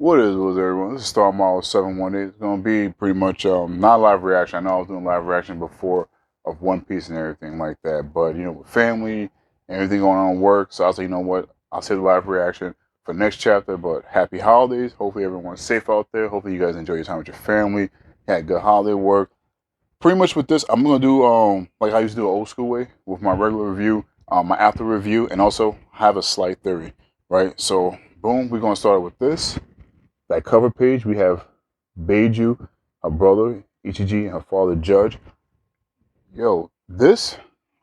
What is everyone? This is Star Model 718. It's gonna be pretty much not live reaction. I know I was doing live reaction before of One Piece and everything like that, but with family and everything going on at work, so I was like, you know what? I'll say the live reaction for next chapter. But happy holidays. Hopefully everyone's safe out there. Hopefully you guys enjoy your time with your family. Had good holiday work. Pretty much with this, I'm gonna do like I used to do an old school way with my regular review, my after review, and also have a slight theory. Right. So boom, we're gonna start with this. That cover page, we have Beiju, her brother, Ichiji, and her father, Judge. Yo, this,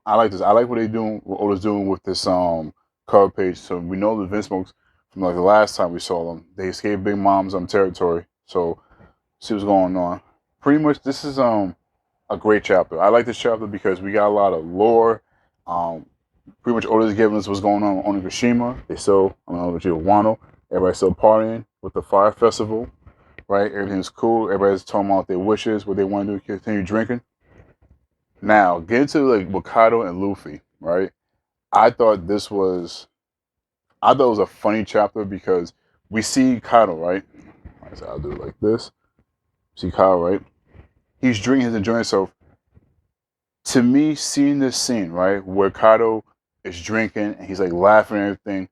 I like this. I like what they doing, what Oda's doing with this cover page. So we know the Vince Smokes from like the last time we saw them. They escaped Big Mom's territory. So see what's going on. Pretty much this is a great chapter. I like this chapter because we got a lot of lore. Um Pretty much Oda's giving us what's going on in Onigashima. They still, I don't know, Wano. Everybody's still partying with the fire festival, right? Everything's cool. Everybody's talking about their wishes, what they want to do, continue drinking. Now, get into like Wakado and Luffy, right? I thought this was, I thought it was a funny chapter because we see Kaido, right? So I'll do it like this. See Kaido, right? He's drinking, he's enjoying himself. To me, seeing this scene, right, where Kaido is drinking and he's like laughing and everything,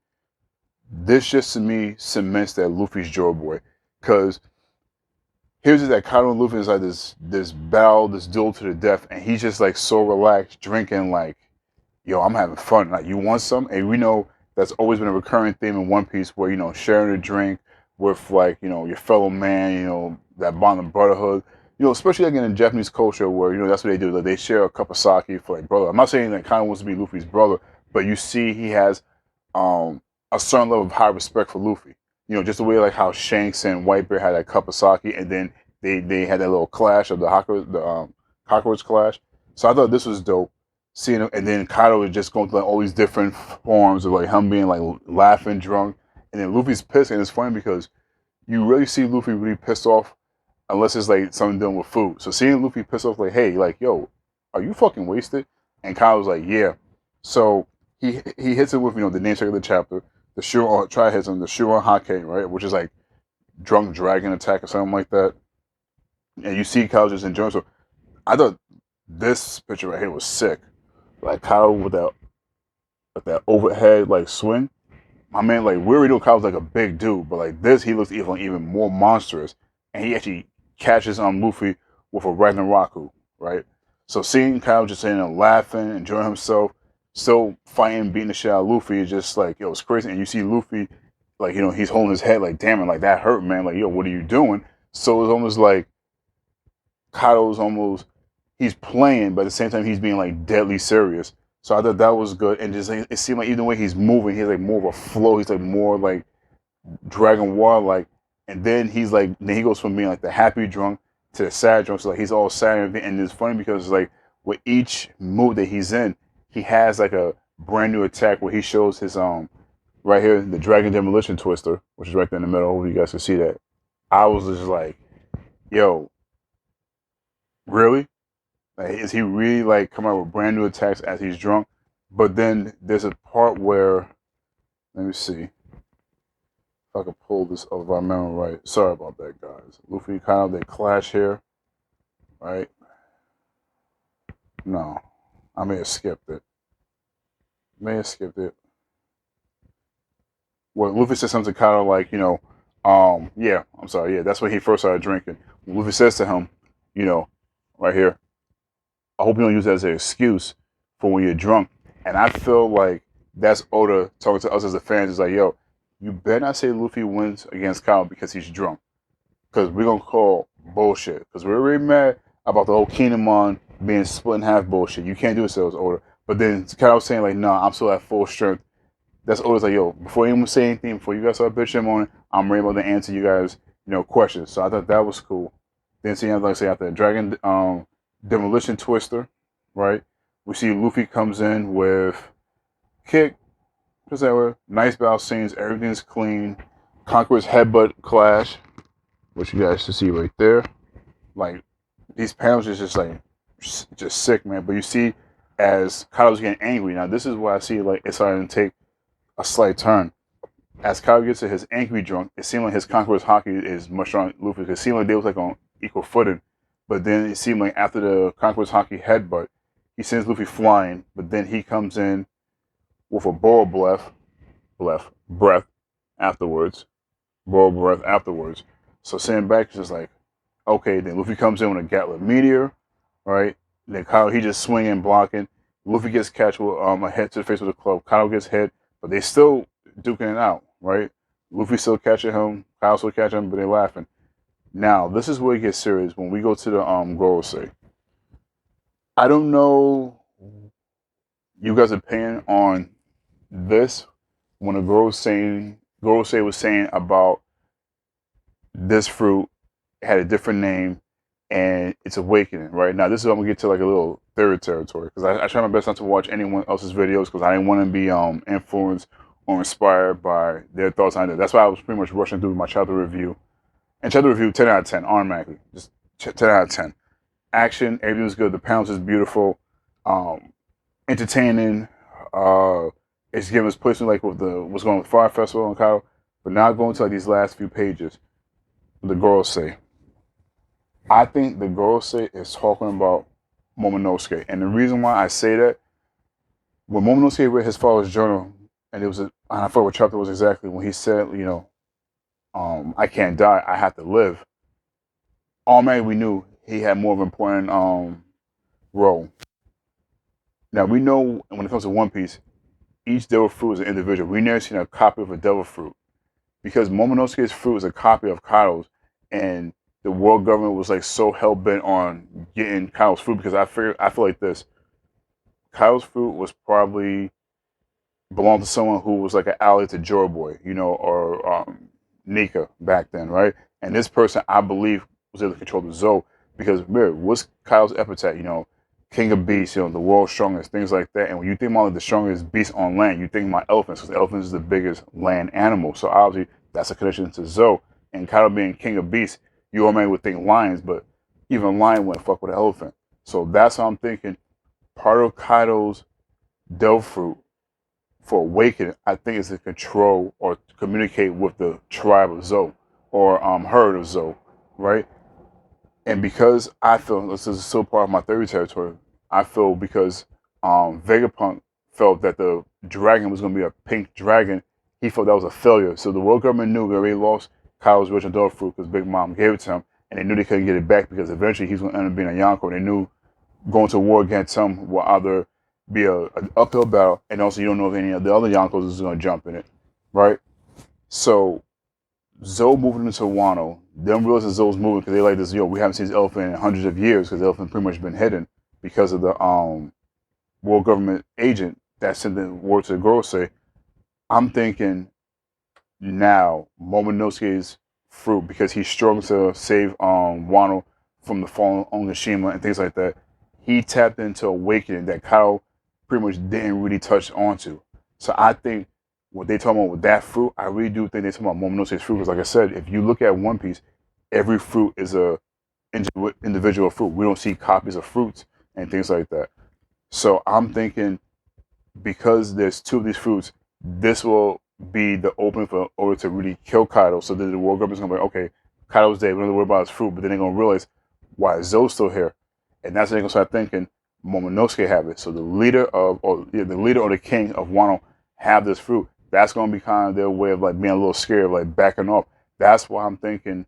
this just to me cements that Luffy's Joe boy. Because here's it that Kaido and Luffy is like this battle, this duel to the death, and he's just like so relaxed, drinking like, yo, I'm having fun. Like, you want some? And we know that's always been a recurring theme in One Piece where, sharing a drink with like, your fellow man, that bond of brotherhood. Especially like in the Japanese culture where, that's what they do. Like they share a cup of sake for like brother. I'm not saying that Kaido wants to be Luffy's brother, but you see he has a certain level of high respect for Luffy. Just the way like how Shanks and Whitebeard had that cup of sake, and then they had that little clash of the cockroach clash. So I thought this was dope. Seeing him, and then Kaido was just going through like all these different forms of like him being like laughing, drunk, and then Luffy's pissed, and it's funny because you really see Luffy really pissed off unless it's like something dealing with food. So seeing Luffy pissed off, like, hey, like, yo, are you fucking wasted? And Kaido's like, yeah. So he hits it with the namesake of the chapter, the Shuron, try hits him, the Shuron Hakke, right, which is like drunk dragon attack or something like that. And you see Kyle just enjoying. So I thought this picture right here was sick. Like Kyle with that overhead like swing. My man, like we already know Kyle's like a big dude, but like this, he looks even more monstrous, and he actually catches on Luffy with a Ragnarok, right? So seeing Kyle just sitting there laughing, enjoying himself, still fighting, beating the shit out of Luffy is just like, yo, it's crazy. And you see Luffy, like, he's holding his head like, damn it, like that hurt, man. Like, yo, what are you doing? So it's almost like Kaido's almost, he's playing, but at the same time, he's being like deadly serious. So I thought that was good. And just, it seemed like even the way he's moving, he's like more of a flow. He's like more like Dragon War, like, and then then he goes from being like the happy drunk to the sad drunk. So like he's all sad and everything. And it's funny because like with each move that he's in, he has like a brand new attack where he shows his right here, the Dragon Demolition Twister, which is right there in the middle. Hopefully you guys can see that. I was just like, yo, really? Like, is he really like coming out with brand new attacks as he's drunk? But then there's a part where, let me see if I can pull this off my memory right. Sorry about that, guys. Luffy kind of they clash here, right? No, I may have skipped it. May have skipped it. Well, Luffy says something kind of like, yeah, I'm sorry, yeah, that's when he first started drinking. Luffy says to him, right here, I hope you don't use that as an excuse for when you're drunk. And I feel like that's Oda talking to us as the fans. It's like, yo, you better not say Luffy wins against Kyle because he's drunk. Because we're going to call bullshit. Because we're really mad about the whole Kinemon being split in half bullshit. You can't do it, so it's Oda. But then Kyle's saying, like, nah, I'm still at full strength. That's Oda's like, yo, before anyone say anything, before you guys start bitching on it, I'm able to answer you guys, questions. So I thought that was cool. Then see, like I say, after Dragon Demolition Twister, right? We see Luffy comes in with kick, just that way, nice battle scenes, everything's clean. Conqueror's headbutt clash, which you guys should see right there. Like, these panels is just like, just sick, man. But you see, as Kaido's getting angry, now this is why I see like it's starting to take a slight turn. as Kyle gets to his angry drunk, it seemed like his Conqueror's Hakke is much stronger than Luffy. It seemed like they was like on equal footing, but then it seemed like after the Conqueror's Hakke headbutt, he sends Luffy flying, but then he comes in with a borrowed breath afterwards. Borrowed breath afterwards. So sitting back is just like, okay, then Luffy comes in with a Gatling Meteor, right? Then Kyle, he just swinging, blocking. Luffy gets catch with a head to the face with a club. Kyle gets hit, but they still duking it out, right? Luffy still catching him, Kyle still catching him, but they laughing. Now, this is where it gets serious when we go to the Gorosei. I don't know you guys' opinion on this when a Gorosei was saying about this fruit had a different name and it's awakening, right? Now, this is I'm gonna get to like a little third territory because I try my best not to watch anyone else's videos because I didn't want to be influenced or inspired by their thoughts on it. That's why I was pretty much rushing through my chapter review. And chapter review, 10 out of 10, automatically. Just 10 out of 10. Action, everything was good. The panels is beautiful, entertaining. It's giving us placement like with what's going on with Fire Festival and Kyle. But now going to like these last few pages, the Gorosei. I think the Gorosei is talking about Momonosuke. And the reason why I say that, when Momonosuke read his father's journal, and I forgot what chapter it was exactly, when he said, I can't die, I have to live. Automatically we knew he had more of an important role. Now we know when it comes to One Piece, each devil fruit is an individual. We never seen a copy of a devil fruit because Momonosuke's fruit is a copy of Kaido's, and the world government was like so hell bent on getting Kaido's fruit because I feel like this: Kaido's fruit was probably belonged to someone who was like an ally to Joy Boy, or Nika back then, right? And this person, I believe, was able to control the Zou because remember, what's Kyle's epithet? King of Beasts, the world's strongest, things like that. And when you think about the strongest beast on land, you think about elephants because elephants is the biggest land animal. So obviously that's a connection to Zou. And Kyle being King of Beasts, you already would think lions, but even a lion wouldn't fuck with an elephant. So that's how I'm thinking. Part of Kaido's Devil Fruit for awakening, I think, is to control or to communicate with the tribe of Zou or herd of Zou, right? And because I feel this is still part of my theory territory, I feel because Vegapunk felt that the dragon was going to be a pink dragon, he felt that was a failure. So the world government knew they already lost Kyle's original Devil Fruit because Big Mom gave it to him, and they knew they couldn't get it back because eventually he's going to end up being a Yonko. They knew going to war against him will either be an uphill battle, and also you don't know if any of the other Yonkos is going to jump in it, right? So Zou moving into Wano, them realize that Zou's moving because they like this, we haven't seen this elephant in hundreds of years because the elephant pretty much been hidden because of the world government agent that sent the word to the Gorosei. I'm thinking now Momonosuke's fruit because he's strong to save Wano from the fallen Onigashima and things like that. He tapped into awakening that Kyle pretty much didn't really touch onto. So I think what they talking about with that fruit, I really do think they talking about Momonosuke's fruit because, like I said, if you look at One Piece, every fruit is a individual fruit. We don't see copies of fruits and things like that. So I'm thinking because there's two of these fruits, this will be the opening for order to really kill Kaido. So then the world government's gonna be like, okay, Kaido's dead. We don't have to worry about his fruit, but then they're gonna realize why is Zou's still here, and that's when they're gonna start thinking Momonosuke have it. So the leader or the king of Wano have this fruit. That's gonna be kind of their way of like being a little scared, of like backing off. That's why I'm thinking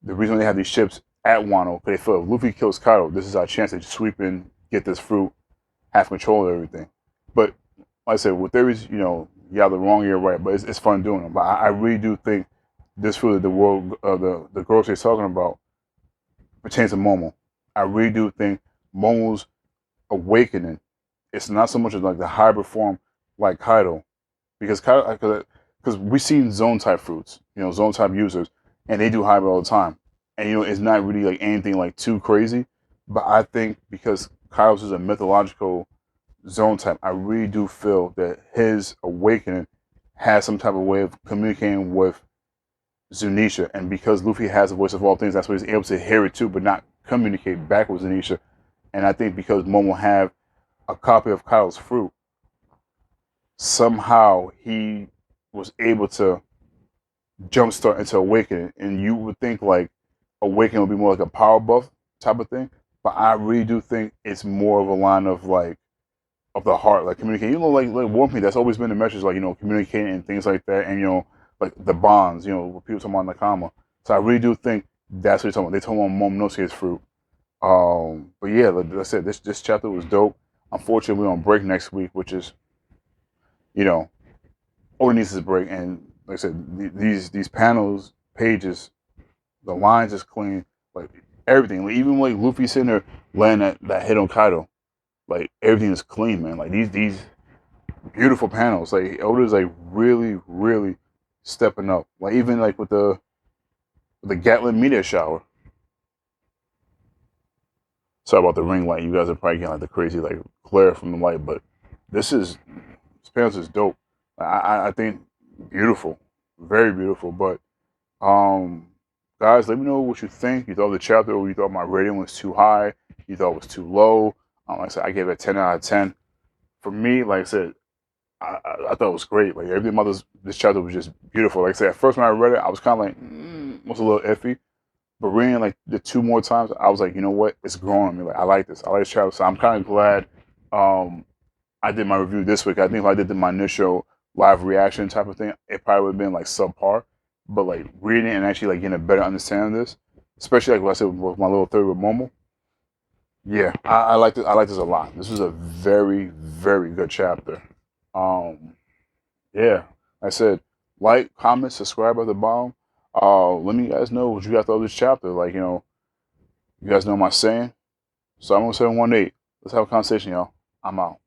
the reason they have these ships at Wano, because they feel if Luffy kills Kaido, this is our chance to sweep in, get this fruit, have control of everything. But like I said, with theories, you're either wrong, you're right, but it's fun doing them. But I really do think this fruit that the world, the grocery is talking about pertains to Momo. I really do think Momo's awakening, it's not so much as like the hybrid form like Kaido, because we've seen zone type fruits, zone type users, and they do hybrid all the time, and it's not really like anything like too crazy. But I think because Kaido's is a mythological zone type, I really do feel that his awakening has some type of way of communicating with Zunisha, and because Luffy has a voice of all things, that's why he's able to hear it too, but not communicate back with Zunisha. And I think because Momo have a copy of Kaido's fruit, somehow he was able to jumpstart into Awakening, and you would think like Awakening would be more like a power buff type of thing, but I really do think it's more of a line of like of the heart, like communicating. You know, like War Paint, that's always been the message, like communicating and things like that, and like the bonds, what people talking about Nakama. So I really do think that's what they're talking about. They're talking about Momonosuke's fruit. But yeah, like I said, this chapter was dope. Unfortunately, we're on break next week, which is you know all it needs is a break. And like I said, these panels, pages, the lines is clean, like everything. Like, even like Luffy sitting there laying that hit on Kaido, like everything is clean, man. Like these beautiful panels. Like Oda's like really stepping up. Like even like with the Gatlin meteor shower. Sorry about the ring light. You guys are probably getting like the crazy like glare from the light, but this panel is dope. I think beautiful, very beautiful. But um, guys, let me know what you think. You thought the chapter, or you thought my rating was too high, you thought it was too low. Like I said, I gave it a 10 out of 10. For me, like I said, I thought it was great. Like everything about this chapter was just beautiful. Like I said, at first when I read it, I was kind of like, was a little iffy. But reading like the two more times, I was like, you know what? It's growing on me. Like I like this. I like this chapter. So I'm kind of glad I did my review this week. I think if I did my initial live reaction type of thing, it probably would have been like subpar. But like reading it and actually like getting a better understanding of this, especially like what I said with my little theory with Momo. Yeah, I like this. I like this a lot. This was a very good chapter. Um, yeah, like I said, like, comment, subscribe at the bottom. Let me guys know what you guys thought of this chapter. Like, you guys know my saying. So I'm gonna say 1-8. Let's have a conversation, y'all. I'm out.